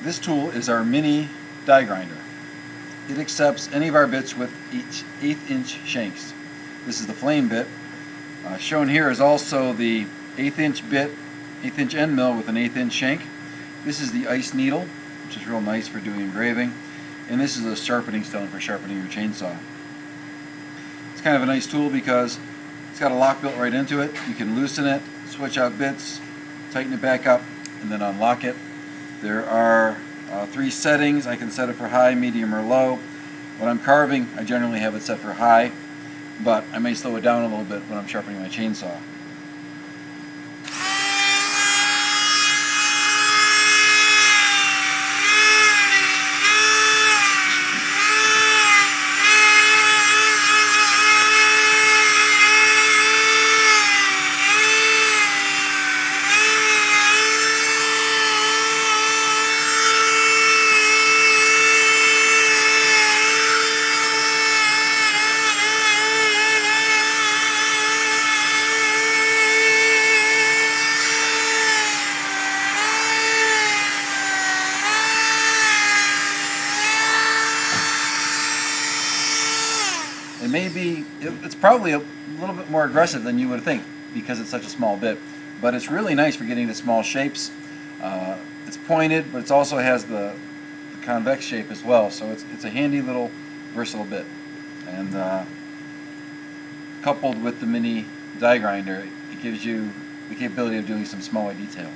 This tool is our mini die grinder. It accepts any of our bits with each 1/8 inch shanks. This is the flame bit. Shown here is also the 1/8 inch bit, 1/8 inch end mill with an 1/8 inch shank. This is the ice needle, which is real nice for doing engraving. And this is a sharpening stone for sharpening your chainsaw. It's kind of a nice tool because it's got a lock built right into it. You can loosen it, switch out bits, tighten it back up, and then unlock it. There are 3 settings. I can set it for high, medium, or low. When I'm carving, I generally have it set for high, but I may slow it down a little bit when I'm sharpening my chainsaw. It's probably a little bit more aggressive than you would think because it's such a small bit, but it's really nice for getting to small shapes. It's pointed, but it also has the convex shape as well, so it's a handy little versatile bit. And coupled with the mini die grinder, it gives you the capability of doing some smaller detail.